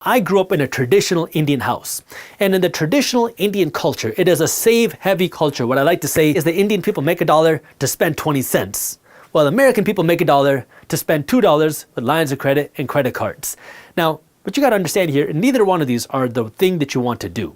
I grew up in a traditional Indian house, and in the traditional Indian culture, it is a save-heavy culture. What I like to say is the Indian people make $1 to spend 20 cents, while American people make $1 to spend $2 with lines of credit and credit cards. Now, what you got to understand here, neither one of these are the thing that you want to do.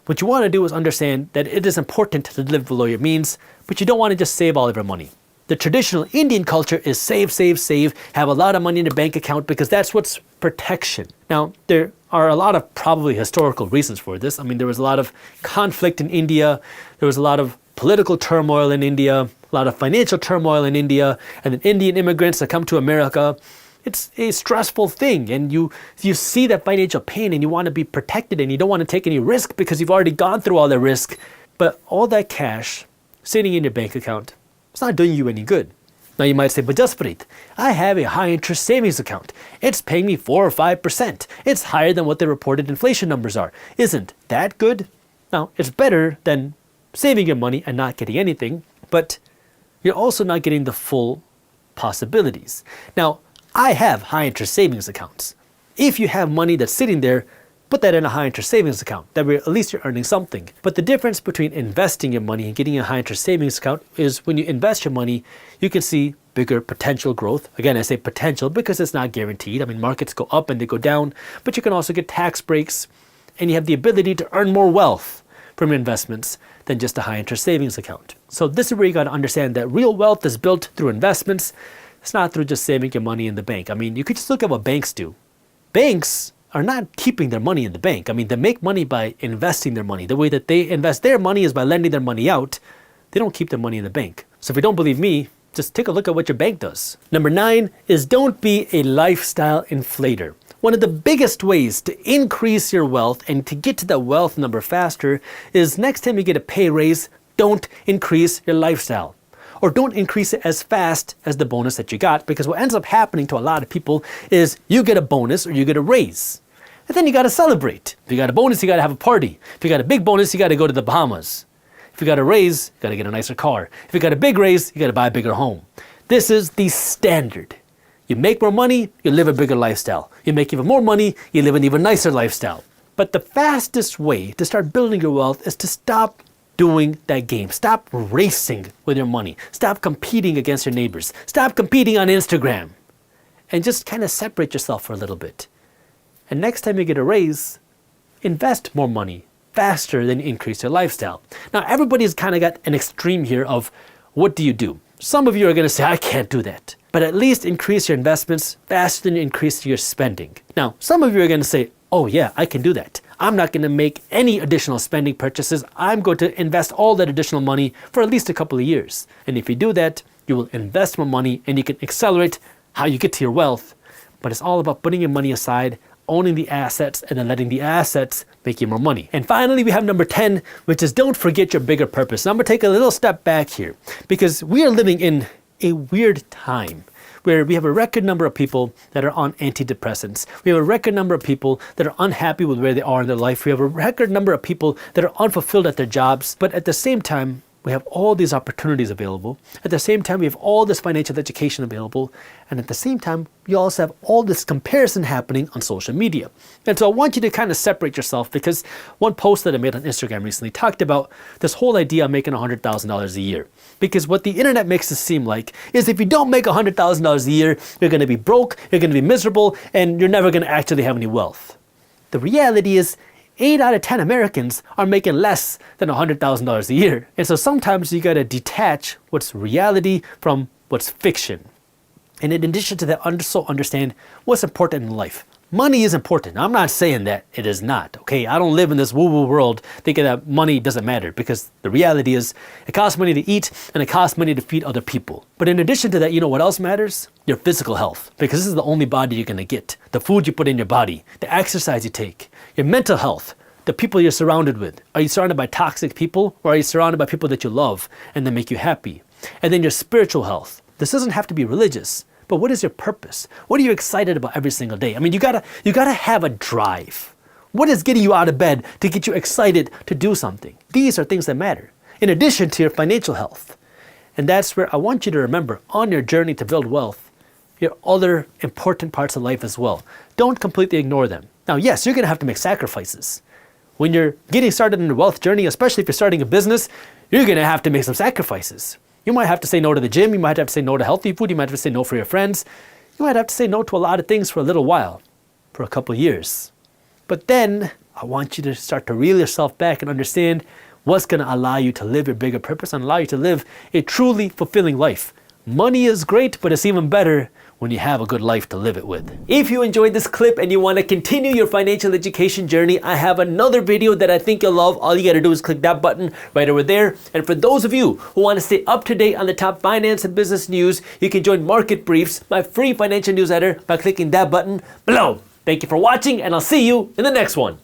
What you want to do is understand that it is important to live below your means, but you don't want to just save all of your money. The traditional Indian culture is save, save, save, have a lot of money in your bank account because that's what's protection. Now, there are a lot of probably historical reasons for this. I mean, there was a lot of conflict in India. There was a lot of political turmoil in India, a lot of financial turmoil in India, and then Indian immigrants that come to America. It's a stressful thing, and you see that financial pain and you want to be protected and you don't want to take any risk because you've already gone through all the risk. But all that cash sitting in your bank account, it's not doing you any good. Now you might say, but Jaspreet, I have a high interest savings account. It's paying me 4 or 5%. It's higher than what the reported inflation numbers are. Isn't that good? Now, it's better than saving your money and not getting anything, but you're also not getting the full possibilities. Now, I have high interest savings accounts. If you have money that's sitting there, put that in a high interest savings account. That way at least you're earning something. But the difference between investing your money and getting a high interest savings account is when you invest your money, you can see bigger potential growth. Again, I say potential because it's not guaranteed. I mean, markets go up and they go down, but you can also get tax breaks and you have the ability to earn more wealth from your investments than just a high interest savings account. So this is where you got to understand that real wealth is built through investments. It's not through just saving your money in the bank. I mean, you could just look at what banks do. Banks are not keeping their money in the bank. I mean, they make money by investing their money. The way that they invest their money is by lending their money out. They don't keep their money in the bank. So if you don't believe me, just take a look at what your bank does. Number 9 is don't be a lifestyle inflator. One of the biggest ways to increase your wealth and to get to that wealth number faster is next time you get a pay raise, don't increase your lifestyle. Or don't increase it as fast as the bonus that you got, because what ends up happening to a lot of people is you get a bonus or you get a raise. And then you got to celebrate. If you got a bonus, you got to have a party. If you got a big bonus, you got to go to the Bahamas. If you got a raise, you got to get a nicer car. If you got a big raise, you got to buy a bigger home. This is the standard. You make more money, you live a bigger lifestyle. You make even more money, you live an even nicer lifestyle. But the fastest way to start building your wealth is to stop doing that game. Stop racing with your money. Stop competing against your neighbors. Stop competing on Instagram. And just kind of separate yourself for a little bit. And next time you get a raise, invest more money faster than you increase your lifestyle. Now, everybody's kind of got an extreme here of what do you do? Some of you are going to say, I can't do that. But at least increase your investments faster than you increase your spending. Now, some of you are going to say, oh yeah, I can do that. I'm not going to make any additional spending purchases. I'm going to invest all that additional money for at least a couple of years. And if you do that, you will invest more money and you can accelerate how you get to your wealth. But it's all about putting your money aside, owning the assets, and then letting the assets make you more money. And finally, we have number 10, which is don't forget your bigger purpose. Now, I'm going to take a little step back here because we are living in a weird time where we have a record number of people that are on antidepressants. We have a record number of people that are unhappy with where they are in their life. We have a record number of people that are unfulfilled at their jobs. But at the same time, we have all these opportunities available. At the same time, we have all this financial education available. And at the same time, you also have all this comparison happening on social media. And so I want you to kind of separate yourself because one post that I made on Instagram recently talked about this whole idea of making $100,000 a year. Because what the internet makes it seem like is if you don't make $100,000 a year, you're going to be broke, you're going to be miserable, and you're never going to actually have any wealth. The reality is 8 out of 10 Americans are making less than $100,000 a year. And so sometimes you got to detach what's reality from what's fiction. And in addition to that, also understand what's important in life. Money is important. I'm not saying that it is not, okay? I don't live in this woo-woo world thinking that money doesn't matter because the reality is it costs money to eat and it costs money to feed other people. But in addition to that, you know what else matters? Your physical health, because this is the only body you're going to get. The food you put in your body, the exercise you take, your mental health, the people you're surrounded with. Are you surrounded by toxic people or are you surrounded by people that you love and that make you happy? And then your spiritual health. This doesn't have to be religious. But what is your purpose? What are you excited about every single day? I mean, you gotta have a drive. What is getting you out of bed to get you excited to do something? These are things that matter, in addition to your financial health. And that's where I want you to remember on your journey to build wealth, your other important parts of life as well. Don't completely ignore them. Now, yes, you're going to have to make sacrifices. When you're getting started in a wealth journey, especially if you're starting a business, you're going to have to make some sacrifices. You might have to say no to the gym. You might have to say no to healthy food. You might have to say no for your friends. You might have to say no to a lot of things for a little while, for a couple of years. But then I want you to start to reel yourself back and understand what's going to allow you to live your bigger purpose and allow you to live a truly fulfilling life. Money is great, but it's even better when you have a good life to live it with. If you enjoyed this clip and you want to continue your financial education journey, I have another video that I think you'll love. All you got to do is click that button right over there. And for those of you who want to stay up to date on the top finance and business news, you can join Market Briefs, my free financial newsletter, by clicking that button below. Thank you for watching, and I'll see you in the next one.